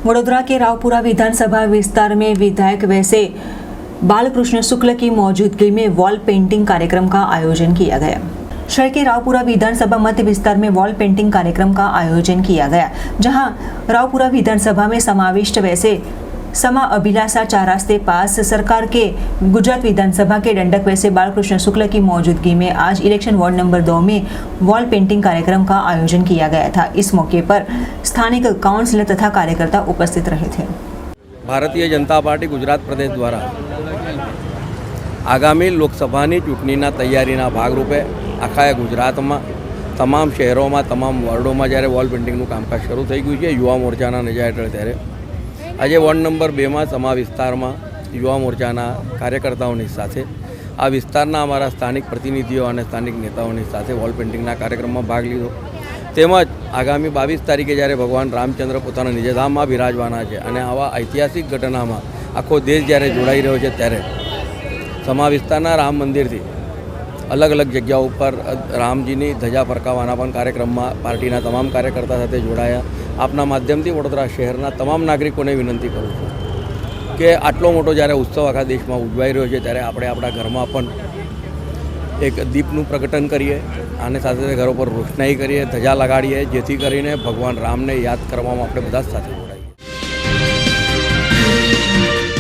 वडोदरा के रावपुरा विधानसभा विस्तार में विधायक वैसे बालकृष्ण शुक्ल की मौजूदगी में वॉल पेंटिंग कार्यक्रम का आयोजन किया गया। शहर के रावपुरा विधानसभा मध्य विस्तार में वॉल पेंटिंग कार्यक्रम का आयोजन किया गया, जहां रावपुरा विधानसभा में समाविष्ट वैसे समा अभिलाषा 4 रास्ते पास सरकार के गुजरात विधानसभा के दंडक वैसे बालकृष्ण शुक्ल की मौजूदगी में आज इलेक्शन वार्ड नंबर 2 में वॉल पेंटिंग कार्यक्रम का आयोजन किया गया था। इस मौके पर स्थानिक काउंसिलर तथा कार्यकर्ता उपस्थित रहे थे। भारतीय जनता पार्टी गुजरात प्रदेश द्वारा आगामी लोकसभाની ચૂંટણીના તૈયારીના ભાગરૂપે આખા ગુજરાતમાં તમામ શહેરોમાં તમામ વોર્ડોમાં જ્યારે વોલ પેઇન્ટિંગનું કામકાજ શરૂ થઈ ગયું છે યુવા મોરચાના નેજા હેઠળ ત્યારે આજે વોર્ડ નંબર 2માં સમા વિસ્તારમાં યુવા મોરચાના કાર્યકર્તાઓની સાથે આ વિસ્તારના અમારા સ્થાનિક પ્રતિનિધિઓ અને સ્થાનિક નેતાઓની સાથે વોલ પેઇન્ટિંગના કાર્યક્રમમાં ભાગ લીધો। તેમજ આગામી 22 તારીખે જ્યારે ભગવાન રામચંદ્ર પોતાના નિજધામમાં બિરાજવાના છે અને આવા ઐતિહાસિક ઘટનામાં આખો દેશ જ્યારે જોડાઈ રહ્યો છે ત્યારે સમા વિસ્તારના રામ મંદિરથી अलग अलग जग्याओं पर रामजी की धजा फरकावाना पण कार्यक्रमમાં पार्टीना तमाम कार्यकर्ता साथे जोड़ाया। आपना माध्यमथी वडोदरा शहरना तमाम नागरिकोने विनंती करूँ छूं कि आटलो मोटो ज्यारे उत्सव आखा देशमां उजवाई रह्यो छे त्यारे आपणे आपणा घरमां पण एक दीपनुं प्रगटन करीए आने साथे घरों पर रोशनाई करीए, धजा लगाड़ीए, जेथी करीने भगवान रामने याद करवामां आपणे बधा साथे